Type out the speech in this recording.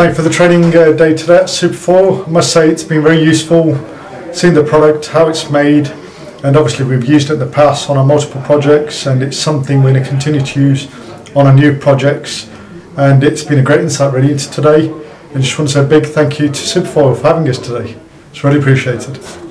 Thank you for the training day today at SuperFOIL. I must say it's been very useful seeing the product, how it's made, and obviously we've used it in the past on our multiple projects, and it's something we're going to continue to use on our new projects, and it's been a great insight really into today. And just want to say a big thank you to SuperFOIL for having us today. It's really appreciated.